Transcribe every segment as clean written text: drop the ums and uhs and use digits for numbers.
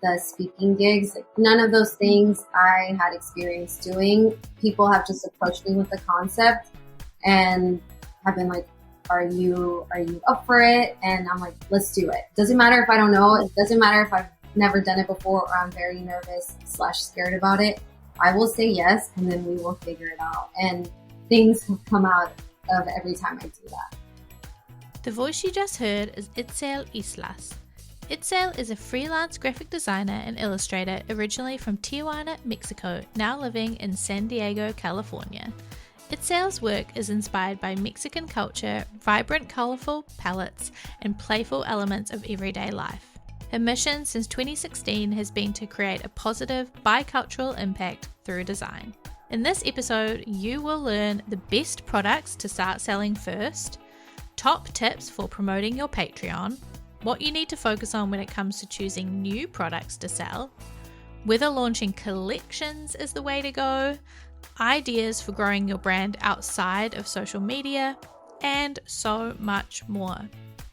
the speaking gigs. Like, none of those things I had experience doing. People have just approached me with the concept and have been like, are you up for it? And I'm like, let's do it. Doesn't matter if I don't know. It doesn't matter if I've never done it before or I'm very nervous / scared about it. I will say yes, and then we will figure it out. And things have come out of every time I do that. The voice you just heard is Itzel Islas. Itzel is a freelance graphic designer and illustrator originally from Tijuana, Mexico, now living in San Diego, California. Itzel's work is inspired by Mexican culture, vibrant, colorful palettes, and playful elements of everyday life. Her mission since 2016 has been to create a positive, bicultural impact through design. In this episode, you will learn the best products to start selling first, top tips for promoting your Patreon, what you need to focus on when it comes to choosing new products to sell, whether launching collections is the way to go, ideas for growing your brand outside of social media, and so much more.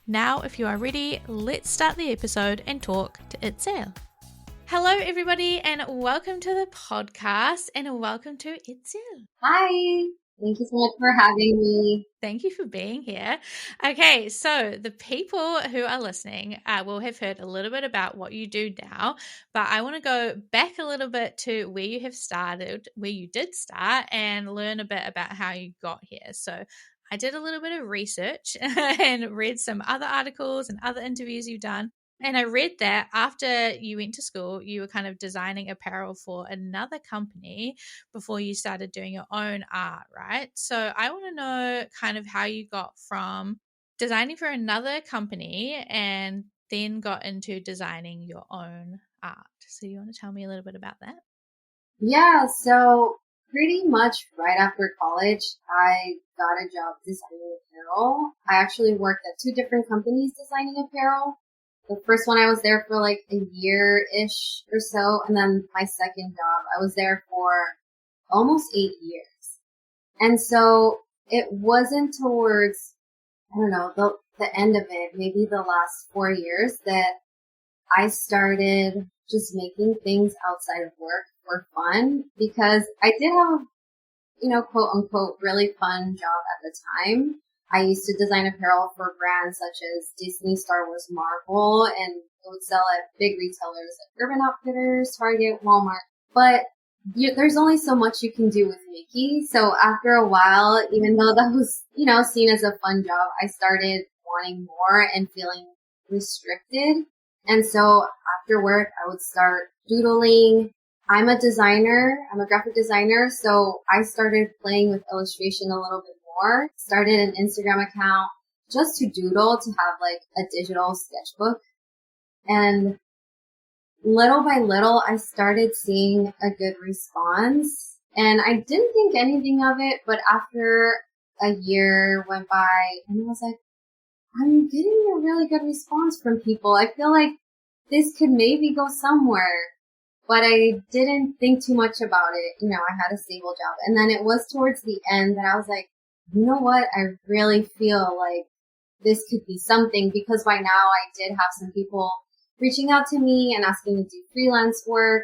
Now, if you are ready, let's start the episode and talk to Itzel. Hello, everybody, and welcome to the podcast, and welcome to Itzel. Hi. Thank you so much for having me. Thank you for being here. Okay, so the people who are listening will have heard a little bit about what you do now, but I want to go back a little bit to where you have started, where you did start, and learn a bit about how you got here. So I did a little bit of research and read some other articles and other interviews you've done. And I read that after you went to school, you were kind of designing apparel for another company before you started doing your own art, right? So I want to know kind of how you got from designing for another company and then got into designing your own art. So you want to tell me a little bit about that? Yeah, so pretty much right after college, I got a job designing apparel. I actually worked at 2 different companies designing apparel. The first one I was there for like a year-ish or so, and then my second job, I was there for almost 8 years. And so it wasn't towards, I don't know, the end of it, maybe the last 4 years, that I started just making things outside of work for fun, because I did have a, quote unquote, really fun job at the time. I used to design apparel for brands such as Disney, Star Wars, Marvel, and it would sell at big retailers like Urban Outfitters, Target, Walmart. But there's only so much you can do with Mickey. So after a while, even though that was, seen as a fun job, I started wanting more and feeling restricted. And so after work, I would start doodling. I'm a designer. I'm a graphic designer. So I started playing with illustration a little bit more. Started an Instagram account just to doodle, to have like a digital sketchbook. And little by little, I started seeing a good response. And I didn't think anything of it, but after a year went by, and I was like, I'm getting a really good response from people. I feel like this could maybe go somewhere. But I didn't think too much about it. I had a stable job. And then it was towards the end that I was like, you know what? I really feel like this could be something, because by now I did have some people reaching out to me and asking to do freelance work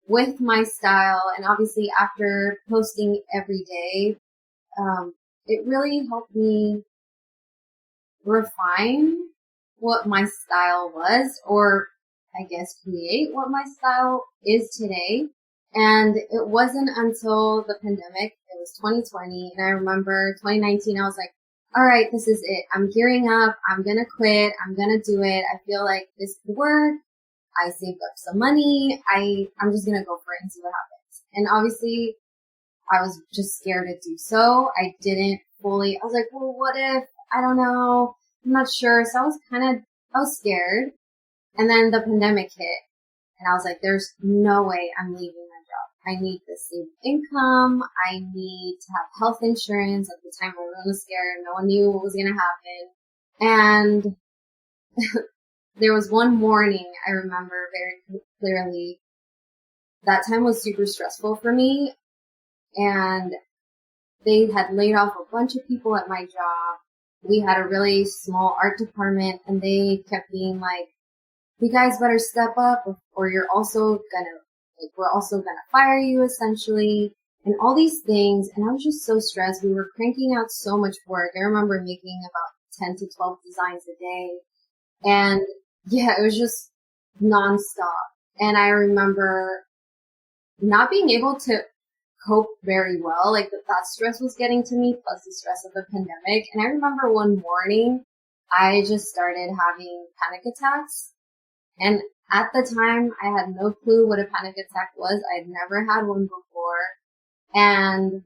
with my style. And obviously after posting every day, it really helped me refine what my style was, or I guess create what my style is today. And it wasn't until the pandemic, it was 2020, and I remember 2019, I was like, all right, this is it. I'm gearing up. I'm going to quit. I'm going to do it. I feel like this could work. I saved up some money. I'm just going to go for it and see what happens. And obviously I was just scared to do so. I didn't fully, I was like, well, what if? I don't know. I'm not sure. So I was scared. And then the pandemic hit, and I was like, there's no way I'm leaving my job. I need the same income. I need to have health insurance. At the time, everyone was scared. No one knew what was going to happen. And there was one morning I remember very clearly. That time was super stressful for me. And they had laid off a bunch of people at my job. We had a really small art department, and they kept being like, you guys better step up or you're also gonna, like, we're also gonna fire you essentially. And all these things. And I was just so stressed. We were cranking out so much work. I remember making about 10 to 12 designs a day. And yeah, it was just nonstop. And I remember not being able to cope very well. Like that stress was getting to me, plus the stress of the pandemic. And I remember one morning, I just started having panic attacks. And at the time, I had no clue what a panic attack was. I had never had one before. And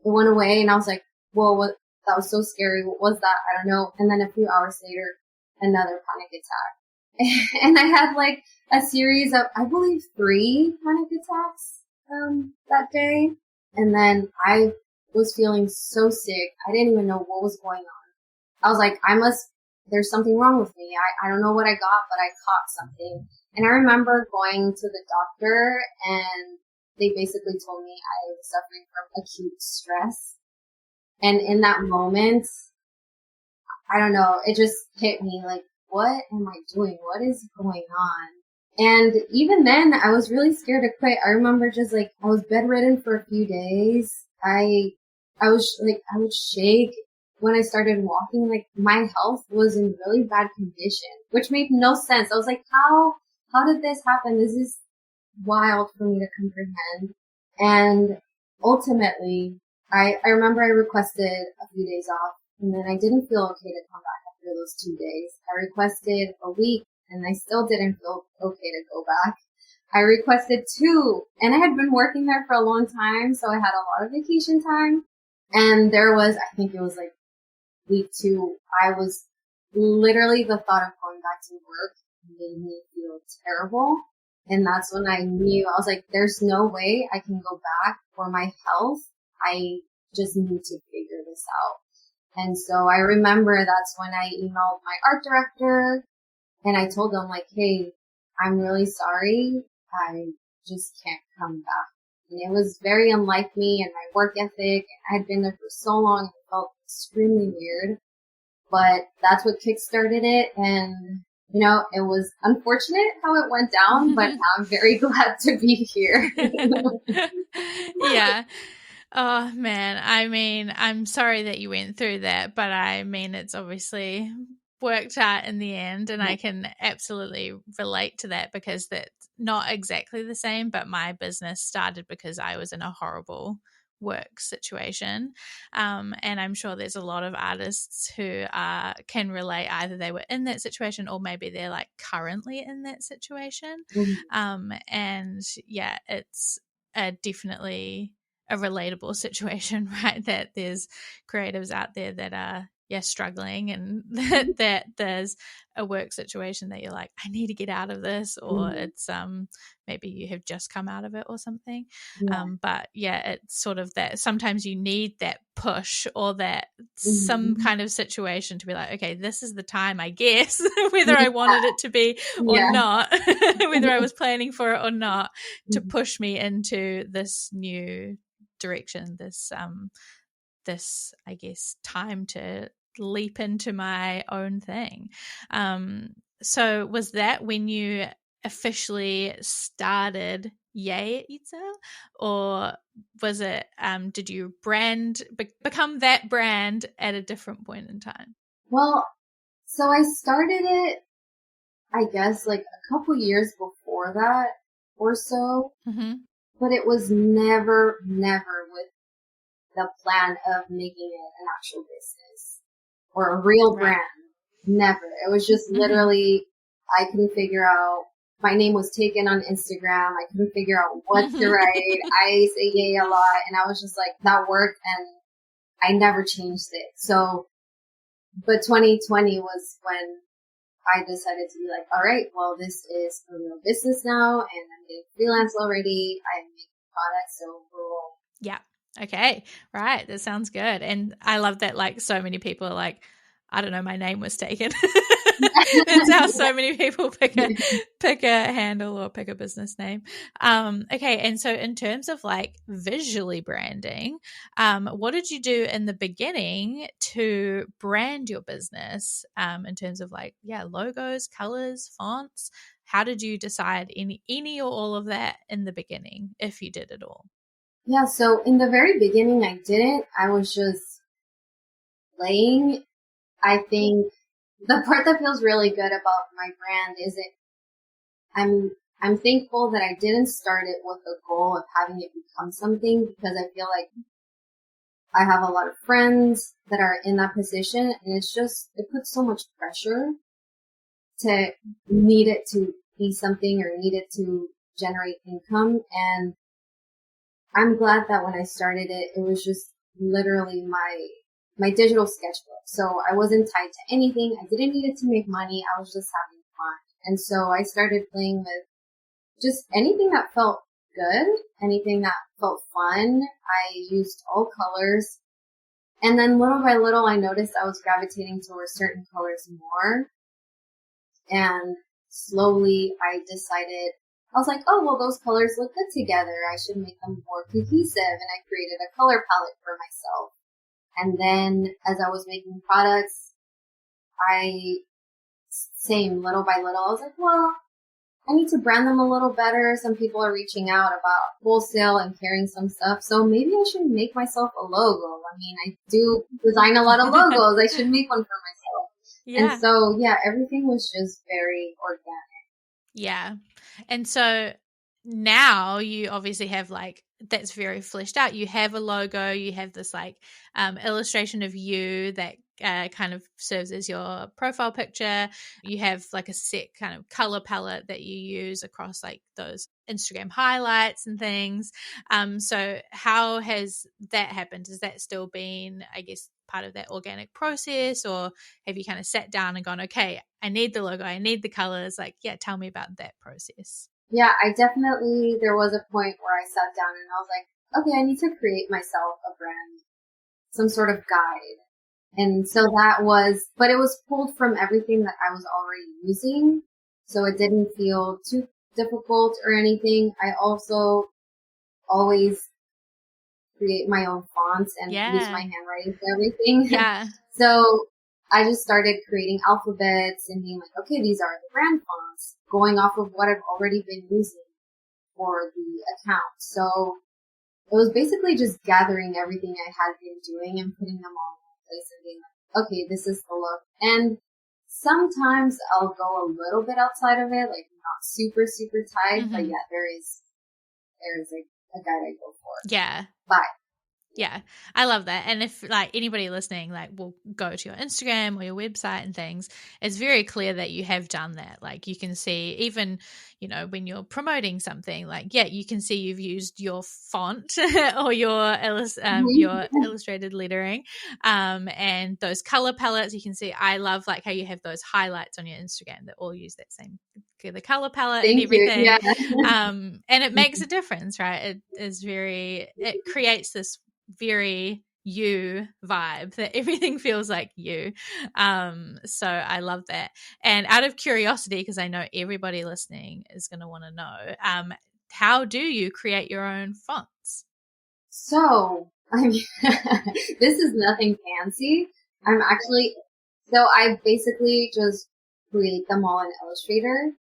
it went away, and I was like, whoa, what? That was so scary. What was that? I don't know. And then a few hours later, another panic attack. And I had like a series of, I believe, 3 panic attacks that day. And then I was feeling so sick. I didn't even know what was going on. I was like, there's something wrong with me. I don't know what I got, but I caught something. And I remember going to the doctor, and they basically told me I was suffering from acute stress. And in that moment, I don't know, it just hit me like, what am I doing? What is going on? And even then, I was really scared to quit. I remember just like, I was bedridden for a few days. I would shake when I started walking. Like, my health was in really bad condition, which made no sense. I was like, how did this happen? This is wild for me to comprehend. And ultimately, I remember I requested a few days off, and then I didn't feel okay to come back after those 2 days. I requested a week, and I still didn't feel okay to go back. I requested 2, and I had been working there for a long time, so I had a lot of vacation time. And there was, I think it was like week 2, I was literally, the thought of going back to work made me feel terrible. And that's when I knew, I was like, there's no way I can go back for my health. I just need to figure this out. And so I remember that's when I emailed my art director, and I told them like, hey, I'm really sorry. I just can't come back. And it was very unlike me and my work ethic. I had been there for so long, and it felt extremely weird. But that's what kickstarted it. And, you know, it was unfortunate how it went down, but I'm very glad to be here. Yeah. Oh, man. I mean, I'm sorry that you went through that, but I mean, it's obviously worked out in the end, and I can absolutely relate to that because that's not exactly the same, but my business started because I was in a horrible work situation. And I'm sure there's a lot of artists who can relate. Either they were in that situation, or maybe they're like currently in that situation. And yeah, it's definitely a relatable situation, right? That there's creatives out there that are struggling, and that there's a work situation that you're like, I need to get out of this, or it's maybe you have just come out of it or something. But yeah, it's sort of that sometimes you need that push or that some kind of situation to be like, okay, this is the time, I guess, whether I wanted it to be or not, whether I was planning for it or not, to push me into this new direction, this I guess time to leap into my own thing. So was that when you officially started Yay Itzel, or was it did you become that brand at a different point in time? Well, so I started it, I guess, like a couple years before that or so, but it was never with the plan of making it an actual business or a real brand. Never. It was just literally, I couldn't figure out, my name was taken on Instagram. I couldn't figure out what to write. I say yay a lot, and I was just like, that worked, and I never changed it. So, but 2020 was when I decided to be like, all right, well, this is a real business now, and I'm getting freelance already. I'm making products, so we'll. Yeah. Okay. Right. That sounds good. And I love that, like, so many people are like, I don't know, my name was taken. That's how so many people pick a handle or pick a business name. Okay. And so in terms of like visually branding, what did you do in the beginning to brand your business, in terms of like, logos, colors, fonts? how did you decide any or all of that in the beginning, if you did at all? Yeah, so in the very beginning, I didn't. I was just playing. I think the part that feels really good about my brand is I'm thankful that I didn't start it with the goal of having it become something, because I feel like I have a lot of friends that are in that position, and it puts so much pressure to need it to be something or need it to generate income. And I'm glad that when I started it, it was just literally my digital sketchbook. So I wasn't tied to anything. I didn't need it to make money. I was just having fun. And so I started playing with just anything that felt good, anything that felt fun. I used all colors. And then little by little, I noticed I was gravitating towards certain colors more. And slowly I decided, I was like, oh, well, those colors look good together. I should make them more cohesive. And I created a color palette for myself. And then as I was making products, little by little, I was like, well, I need to brand them a little better. Some people are reaching out about wholesale and carrying some stuff. So maybe I should make myself a logo. I mean, I do design a lot of logos. I should make one for myself. Yeah. And so, yeah, everything was just very organic. Yeah. And so now you obviously have like, that's very fleshed out. You have a logo, you have this like illustration of you that kind of serves as your profile picture. You have like a set kind of color palette that you use across like those Instagram highlights and things. So how has that happened? Has that still been, I guess, part of that organic process, or have you kind of sat down and gone, okay, I need the logo, I need the colors? Like, yeah, tell me about that process. Yeah, there was a point where I sat down and I was like, okay, I need to create myself a brand, some sort of guide. And so but it was pulled from everything that I was already using. So it didn't feel too difficult or anything. I also always create my own fonts and use my handwriting for everything. Yeah. So I just started creating alphabets and being like, okay, these are the brand fonts, going off of what I've already been using for the account. So it was basically just gathering everything I had been doing and putting them all in one place and being like, okay, this is the look. And sometimes I'll go a little bit outside of it, like not super, super tight, but yeah, there is a guide I go for. Yeah. But yeah, I love that. And if like anybody listening, like will go to your Instagram or your website and things, it's very clear that you have done that. Like you can see even, you know, when you're promoting something, like, yeah, you can see you've used your font or your illustrated lettering, and those color palettes. You can see, I love like how you have those highlights on your Instagram that all use that same, the color palette and everything. Yeah. And it makes a difference, right? It creates this very you vibe that everything feels like you. So I love that. And out of curiosity, because I know everybody listening is going to want to know, how do you create your own fonts? So, I mean, this is nothing fancy. I basically just create them all in Illustrator.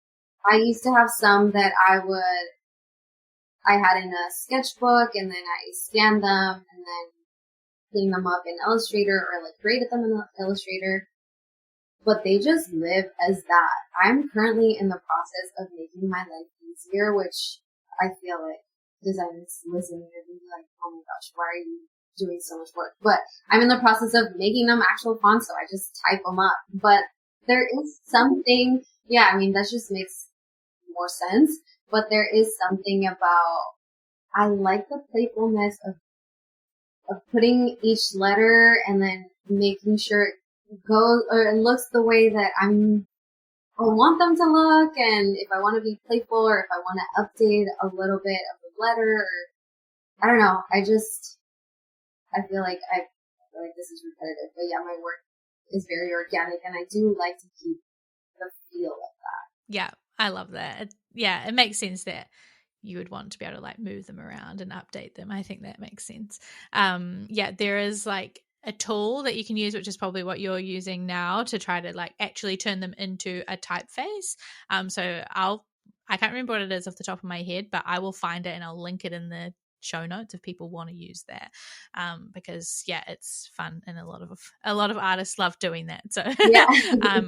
I used to have some that I had in a sketchbook, and then I scanned them and then cleaned them up in Illustrator, or like created them in Illustrator. But they just live as that. I'm currently in the process of making my life easier, which I feel like designers listening and be like, oh my gosh, why are you doing so much work? But I'm in the process of making them actual fonts, so I just type them up. But there is something, yeah, I mean, that just makes more sense. But there is something about, I like the playfulness of putting each letter and then making sure it goes or it looks the way that I want them to look. And if I want to be playful, or if I want to update a little bit of the letter, or I don't know. I feel like this is repetitive, but yeah, my work is very organic, and I do like to keep the feel of that. Yeah, I love that. Yeah, it makes sense that you would want to be able to like move them around and update them. I think that makes sense. Yeah, there is like a tool that you can use, which is probably what you're using now, to try to like actually turn them into a typeface. So I can't remember what it is off the top of my head, but I will find it and I'll link it in the show notes if people want to use that, because it's fun and a lot of artists love doing that. So Yeah.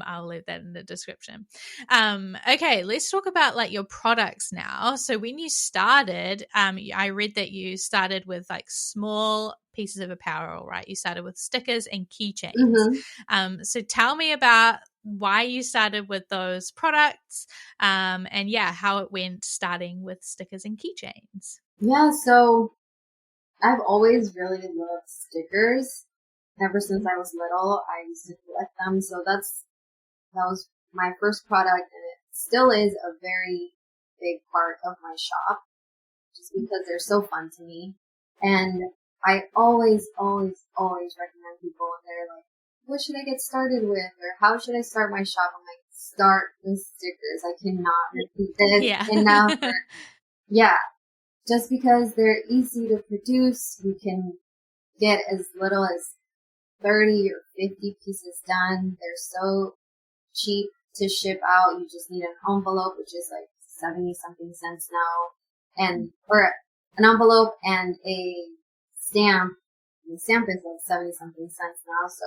I'll leave that in the description. Okay, let's talk about like your products now. So when you started, I read that you started with like small pieces of apparel, right? You started with stickers and keychains. So tell me about why you started with those products, and how it went starting with stickers and keychains. Yeah, so I've always really loved stickers. Ever since I was little, I used to collect them. So that was my first product, and it still is a very big part of my shop, just because they're so fun to me. And I always, always, always recommend people when they're like, what should I get started with? Or how should I start my shop? I'm like, start with stickers. I cannot repeat this enough. Yeah, just because they're easy to produce, you can get as little as 30 or 50 pieces done. They're so cheap to ship out. You just need an envelope, which is like 70 something cents now, or an envelope and a stamp. The stamp is like 70 something cents now. So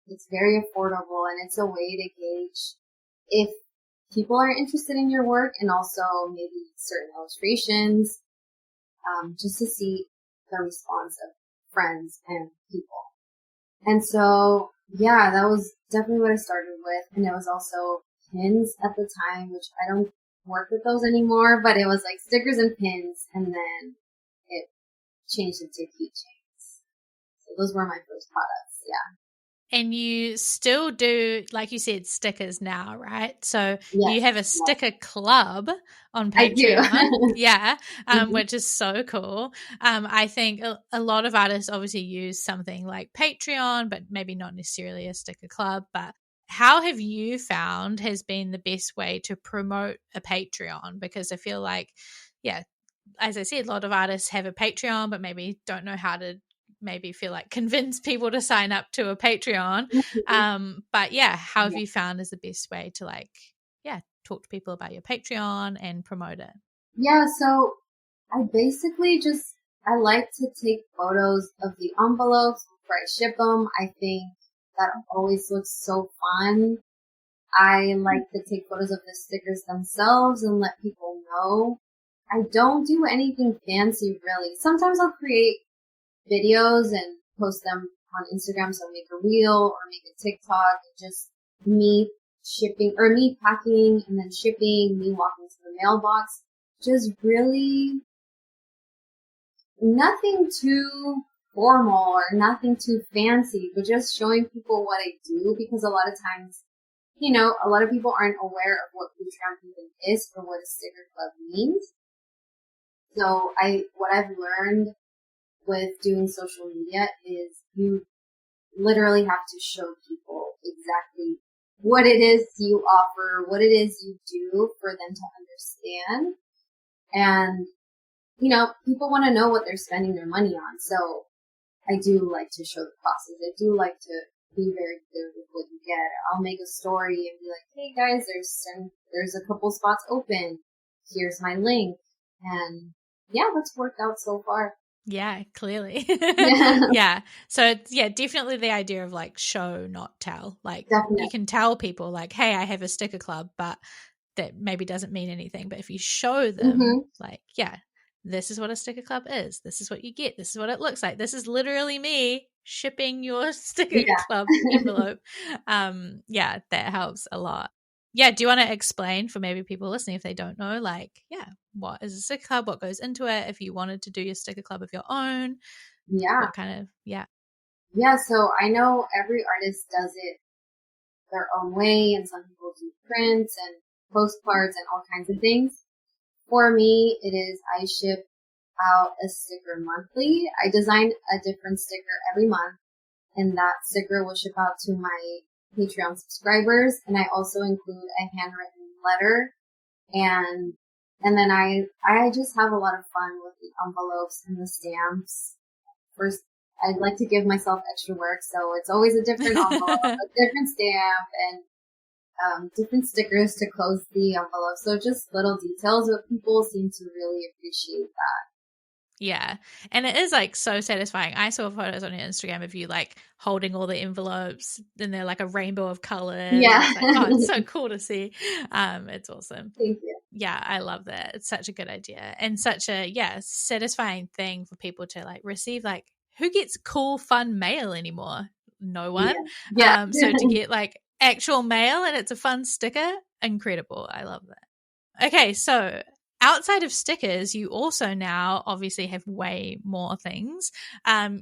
it's very affordable, and it's a way to gauge if people are interested in your work, and also maybe certain illustrations, just to see the response of friends and people. And so, that was definitely what I started with. And it was also pins at the time, which I don't work with those anymore, but it was like stickers and pins, and then it changed into keychains. So those were my first products. Yeah. And you still do, like you said, stickers now, right? So Yes, you have a sticker club on I do. Patreon, which is so cool. I think a lot of artists obviously use something like Patreon, but maybe not necessarily a sticker club. But how have you found has been the best way to promote a Patreon? Because I feel like, as I said, a lot of artists have a Patreon, but maybe don't know how to maybe feel like convince people to sign up to a Patreon. But how have you found is the best way to talk to people about your Patreon and promote it? Yeah, so I basically I like to take photos of the envelopes before I ship them. I think that always looks so fun. I like to take photos of the stickers themselves and let people know. I don't do anything fancy really. Sometimes I'll create videos and post them on Instagram, so make a reel or make a TikTok, just me shipping or me packing and then shipping, me walking to the mailbox. Just really nothing too formal or nothing too fancy, but just showing people what I do, because a lot of times, a lot of people aren't aware of what Patreon even is or what a sticker club means. So what I've learned with doing social media is you literally have to show people exactly what it is you offer, what it is you do for them to understand. And, people want to know what they're spending their money on. So I do like to show the process. I do like to be very clear with what you get. I'll make a story and be like, hey guys, there's a couple spots open. Here's my link. And that's worked out so far. Yeah, clearly. Yeah. So it's definitely the idea of like show, not tell. Like Definitely. You can tell people like, hey, I have a sticker club, but that maybe doesn't mean anything. But if you show them this is what a sticker club is. This is what you get. This is what it looks like. This is literally me shipping your sticker club envelope. That helps a lot. Yeah, do you want to explain for maybe people listening if they don't know, what is a sticker club, what goes into it, if you wanted to do your sticker club of your own? What kind of, Yeah, so I know every artist does it their own way, and some people do prints and postcards and all kinds of things. For me, it is I ship out a sticker monthly. I design a different sticker every month, and that sticker will ship out to my Patreon subscribers. And I also include a handwritten letter, and then I just have a lot of fun with the envelopes and the stamps. First, I like to give myself extra work, so it's always a different envelope, a different stamp, and different stickers to close the envelope. So just little details, but people seem to really appreciate that. Yeah. And it is like so satisfying. I saw photos on your Instagram of you like holding all the envelopes and they're like a rainbow of colors. Yeah. It's like, oh, it's so cool to see. It's awesome. Thank you. Yeah, I love that. It's such a good idea and such a satisfying thing for people to like receive. Like, who gets cool, fun mail anymore? No one. Yeah. So to get like actual mail and it's a fun sticker, incredible. I love that. Okay, so outside of stickers, you also now obviously have way more things.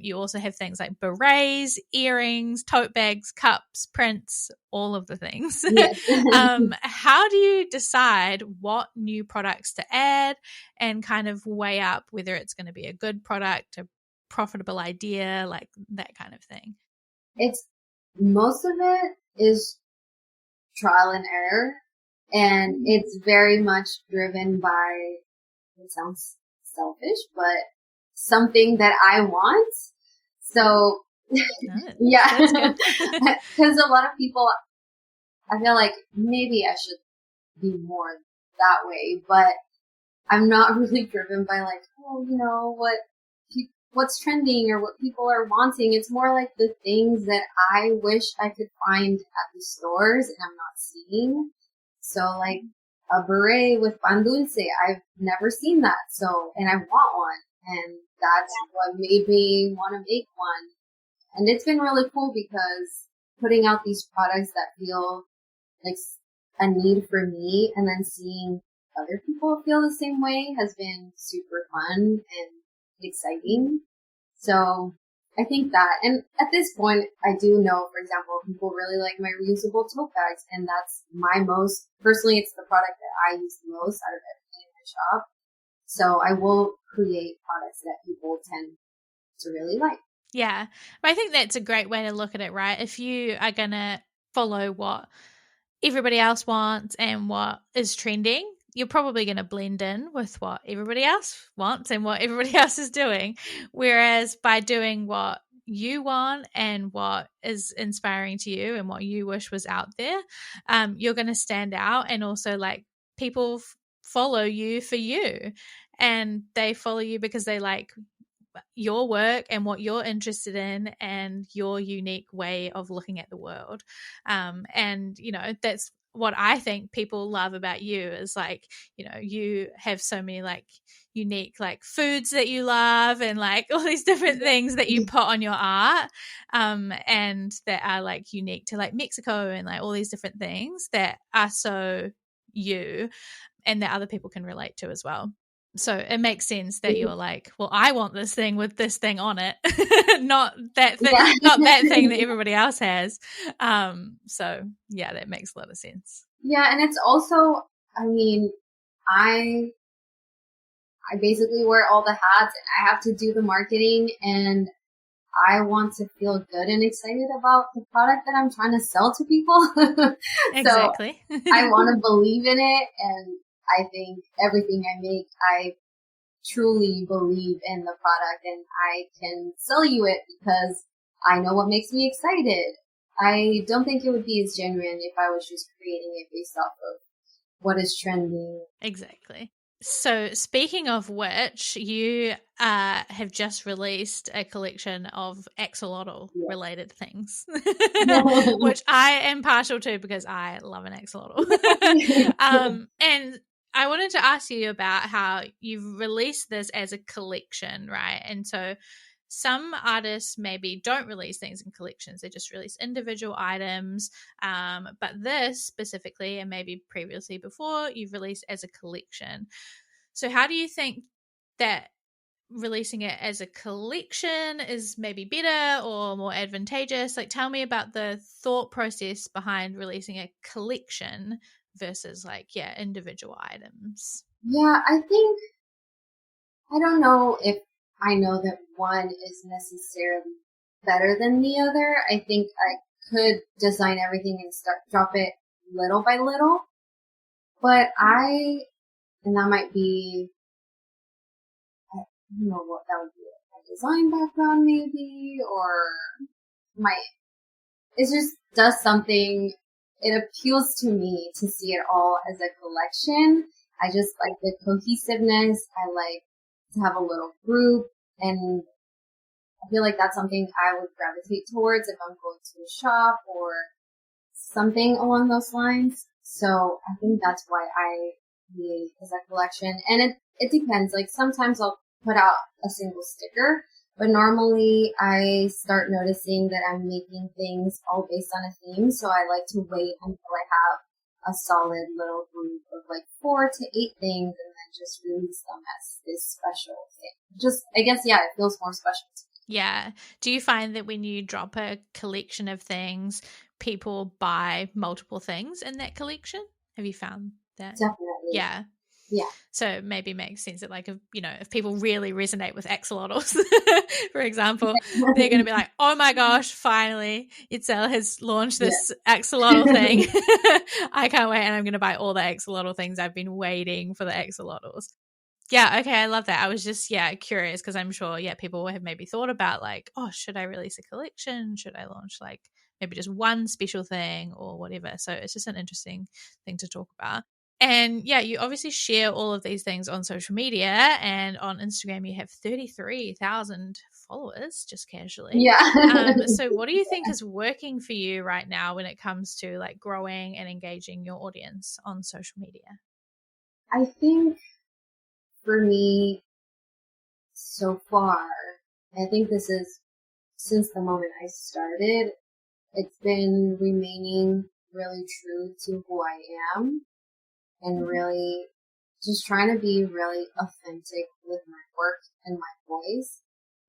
You also have things like berets, earrings, tote bags, cups, prints, all of the things. Yes. How do you decide what new products to add and kind of weigh up whether it's going to be a good product, a profitable idea, like that kind of thing? It's most of it is trial and error, and it's very much driven by, it sounds selfish, but something that I want. So yeah, because a lot of people, I feel like maybe I should be more that way, but I'm not really driven by like, oh, you know, what's trending or what people are wanting. It's more like the things that I wish I could find at the stores and I'm not seeing. So like a beret with pan dulce, I've never seen that. So, and I want one. And that's what made me want to make one. And it's been really cool because putting out these products that feel like a need for me and then seeing other people feel the same way has been super fun and exciting. So I think that, and at this point, I do know, for example, people really like my reusable tote bags, and that's personally, it's the product that I use the most out of everything in my shop. So I will create products that people tend to really like. Yeah. But I think that's a great way to look at it, right? If you are going to follow what everybody else wants and what is trending, you're probably going to blend in with what everybody else wants and what everybody else is doing. Whereas by doing what you want and what is inspiring to you and what you wish was out there, you're going to stand out. And also like people follow you for you, and they follow you because they like your work and what you're interested in and your unique way of looking at the world. And, you know, that's what I think people love about you is like, you know, you have so many like unique like foods that you love and like all these different things that you put on your art, and that are like unique to like Mexico and like all these different things that are so you and that other people can relate to as well. So it makes sense that you're like, well, I want this thing with this thing on it, not that thing, not that thing that everybody else has. So yeah, that makes a lot of sense. Yeah, and it's also, I mean, I basically wear all the hats and I have to do the marketing, and I want to feel good and excited about the product that I'm trying to sell to people. Exactly. So I want to believe in it, and I think everything I make, I truly believe in the product, and I can sell you it because I know what makes me excited. I don't think it would be as genuine if I was just creating it based off of what is trending. Exactly. So speaking of which, you have just released a collection of axolotl related things, which I am partial to because I love an axolotl. And I wanted to ask you about how you've released this as a collection, right? And so some artists maybe don't release things in collections. They just release individual items. But this specifically, and maybe previously before, you've released as a collection. So how do you think that releasing it as a collection is maybe better or more advantageous? Like, tell me about the thought process behind releasing a collection versus individual items. Yeah, I don't know if I know that one is necessarily better than the other. I think I could design everything and drop it little by little, but and that might be, I don't know what that would be. I design background maybe, or my, it just does something, it appeals to me to see it all as a collection. I just like the cohesiveness. I like to have a little group, and I feel like that's something I would gravitate towards if I'm going to a shop or something along those lines. So I think that's why I create as a collection. And it depends. Like sometimes I'll put out a single sticker, but normally I start noticing that I'm making things all based on a theme. So I like to wait until I have a solid little group of like 4 to 8 things and then just release them as this special thing. Just, I guess, yeah, it feels more special to me. Yeah. Do you find that when you drop a collection of things, people buy multiple things in that collection? Have you found that? Definitely. Yeah. Yeah. So it maybe makes sense that, like, if people really resonate with axolotls, for example, they're going to be like, oh my gosh, finally, Itzel has launched this axolotl thing. I can't wait. And I'm going to buy all the axolotl things. I've been waiting for the axolotls. Yeah, okay, I love that. I was just, curious because I'm sure, people have maybe thought about like, oh, should I release a collection? Should I launch like maybe just one special thing or whatever? So it's just an interesting thing to talk about. And you obviously share all of these things on social media, and on Instagram you have 33,000 followers just casually. Yeah. So what do you think is working for you right now when it comes to like growing and engaging your audience on social media? I think for me, so far, I think this is since the moment I started, it's been remaining really true to who I am and really just trying to be really authentic with my work and my voice.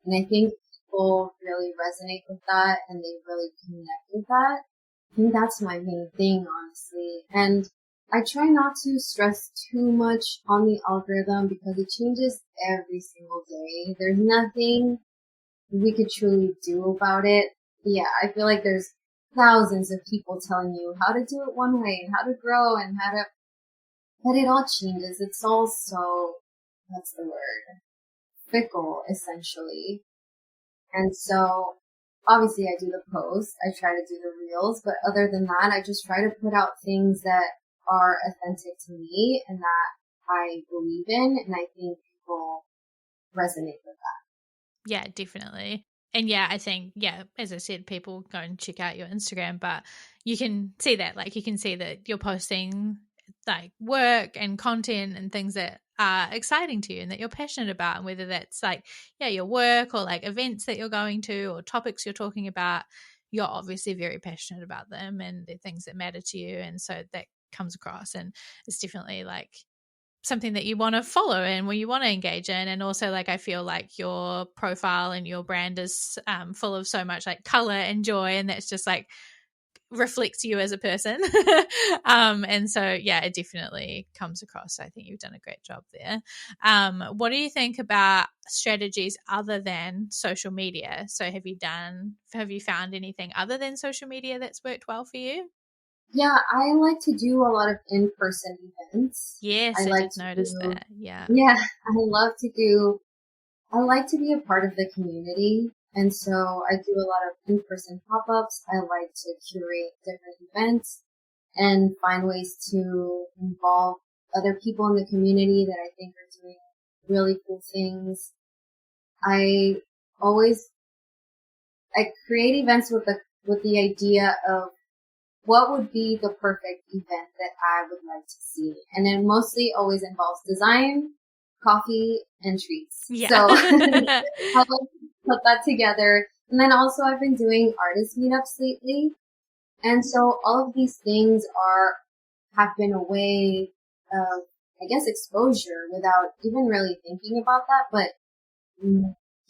And I think people really resonate with that and they really connect with that. I think that's my main thing, honestly. And I try not to stress too much on the algorithm because it changes every single day. There's nothing we could truly do about it. Yeah, I feel like there's thousands of people telling you how to do it one way and how to grow and how to, but it all changes. It's all so, what's the word? Fickle, essentially. And so, obviously I do the posts, I try to do the reels, but other than that, I just try to put out things that are authentic to me and that I believe in, and I think people resonate with that. Yeah, definitely. And I think, as I said, people go and check out your Instagram, but you can see that, like, you can see that you're posting like work and content and things that are exciting to you and that you're passionate about. And whether that's like, your work or like events that you're going to or topics you're talking about, you're obviously very passionate about them and the things that matter to you. And so that comes across, and it's definitely like something that you want to follow and where you want to engage in. And also, like, I feel like your profile and your brand is full of so much like color and joy, and that's just like reflects you as a person. And so it definitely comes across. So I think you've done a great job there. What do you think about strategies other than social media? So have you found anything other than social media that's worked well for you? Yeah, I like to do a lot of in-person events. Yes, I did notice that. Yeah, I like to be a part of the community. And so I do a lot of in-person pop-ups. I like to curate different events and find ways to involve other people in the community that I think are doing really cool things. I create events with the idea of what would be the perfect event that I would like to see. And it mostly always involves design, coffee, and treats. Yeah. So I like to put that together. And then also I've been doing artist meetups lately. And so all of these things have been a way of, I guess, exposure without even really thinking about that. But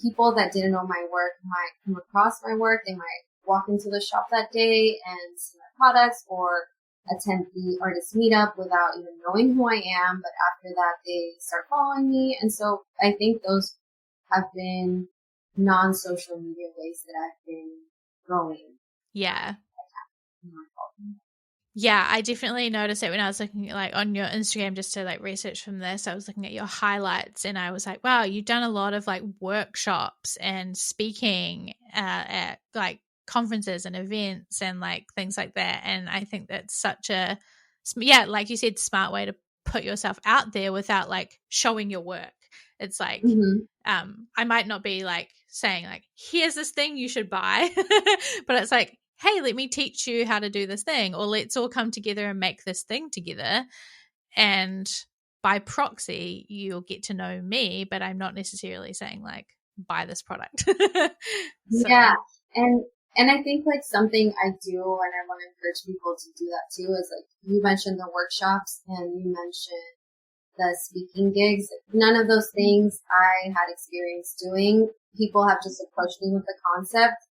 people that didn't know my work might come across my work. They might walk into the shop that day and see my products or attend the artist meetup without even knowing who I am. But after that, they start following me. And so I think those have been non-social media ways that I've been growing. Yeah. Yeah, I definitely noticed it when I was looking at, like, on your Instagram, just to like research from this. I was looking at your highlights and I was like, wow, you've done a lot of like workshops and speaking at like conferences and events and like things like that. And I think that's such a, yeah, like you said, smart way to put yourself out there without like showing your work. It's like, Mm-hmm. I might not be like saying like, here's this thing you should buy, but it's like, hey, let me teach you how to do this thing, or let's all come together and make this thing together. And by proxy, you'll get to know me, but I'm not necessarily saying like, buy this product. So, Yeah. And I think like something I do and I want to encourage people to do that too is like you mentioned the workshops and you mentioned the speaking gigs. None of those things I had experience doing. People have just approached me with the concept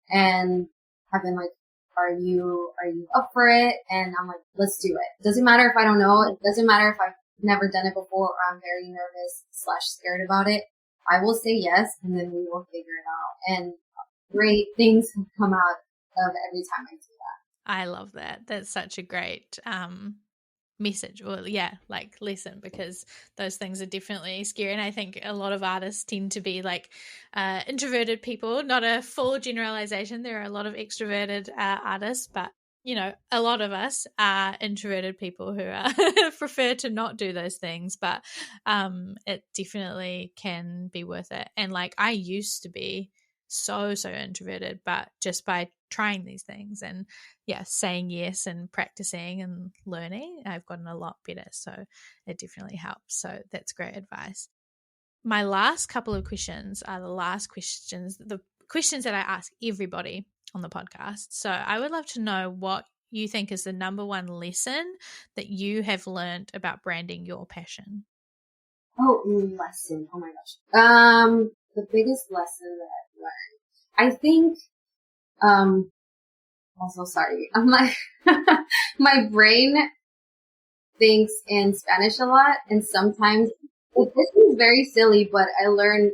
and have been like, are you up for it? And I'm like, let's do it. Doesn't matter if I don't know. It doesn't matter if I've never done it before or I'm very nervous / scared about it. I will say yes, and then we will figure it out. And great things have come out of every time I do that. I love that. That's such a great message, or yeah, like lesson, because those things are definitely scary. And I think a lot of artists tend to be like introverted people. Not a full generalization, there are a lot of extroverted artists, but you know, a lot of us are introverted people who are prefer to not do those things, but it definitely can be worth it. And like, I used to be so introverted, but just by trying these things and yeah, saying yes and practicing and learning, I've gotten a lot better. So it definitely helps. So that's great advice. My last couple of questions are the questions that I ask everybody on the podcast. So I would love to know what you think is the number one lesson that you have learned about branding your passion. Oh, lesson. Oh my gosh. The biggest lesson that I've learned. I think, also sorry. I'm like, my brain thinks in Spanish a lot, and sometimes this is very silly, but I learned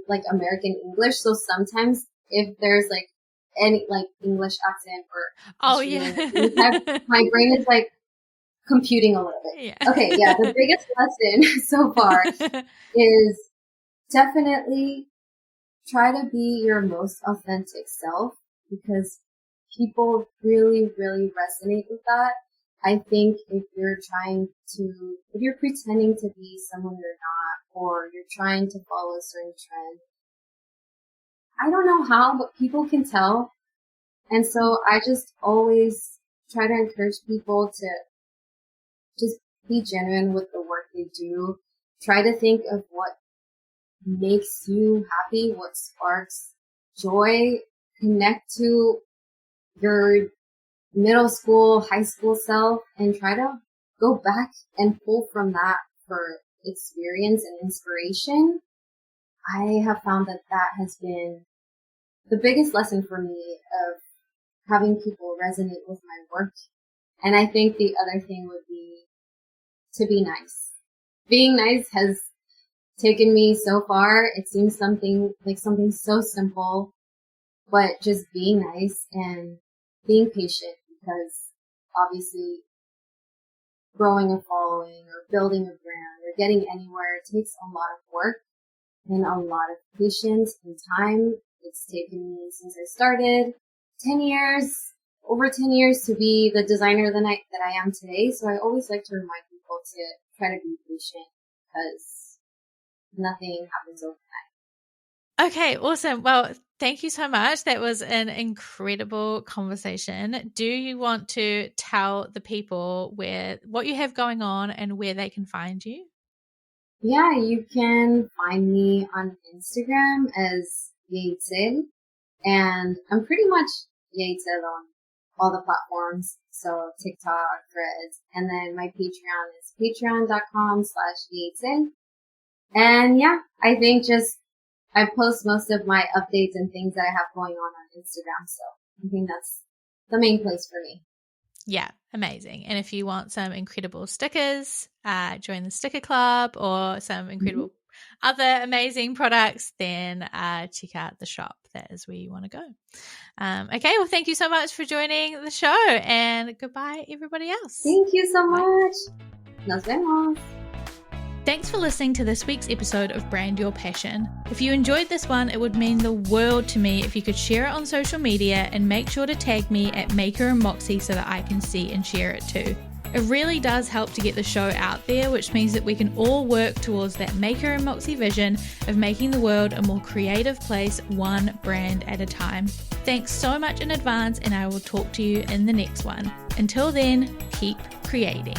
like American English, so sometimes if there's like any like English accent or Oh Australian, yeah. my brain is like computing a little bit. Yeah. Okay, yeah, the biggest lesson so far is definitely try to be your most authentic self because people really, really resonate with that. I think if you're pretending to be someone you're not, or you're trying to follow a certain trend, I don't know how, but people can tell. And so I just always try to encourage people to just be genuine with the work they do. Try to think of what makes you happy, what sparks joy, connect to your middle school, high school self, and try to go back and pull from that for experience and inspiration. I have found that that has been the biggest lesson for me of having people resonate with my work. And I think the other thing would be to be nice. Being nice has taken me so far. It seems something so simple, but just being nice and being patient, because obviously growing a following or building a brand or getting anywhere takes a lot of work and a lot of patience and time. It's taken me since I started 10 years, over 10 years to be the designer that I am today. So I always like to remind people to try to be patient because nothing happens overnight. Okay, awesome. Well, thank you so much. That was an incredible conversation. Do you want to tell the people what you have going on and where they can find you? Yeah, you can find me on Instagram as Itzel, and I'm pretty much Itzel on all the platforms. So TikTok, Threads, and then my Patreon is patreon.com/Itzel. And yeah, I think I post most of my updates and things that I have going on Instagram. So I think that's the main place for me. Yeah, amazing. And if you want some incredible stickers, join the sticker club, or some incredible other amazing products, then check out the shop. That is where you want to go. Okay, well, thank you so much for joining the show, and goodbye, everybody else. Thank you so much. Nos vemos. Thanks for listening to this week's episode of Brand Your Passion. If you enjoyed this one, it would mean the world to me if you could share it on social media and make sure to tag me at Maker and Moxie so that I can see and share it too. It really does help to get the show out there, which means that we can all work towards that Maker and Moxie vision of making the world a more creative place, one brand at a time. Thanks so much in advance, and I will talk to you in the next one. Until then, keep creating.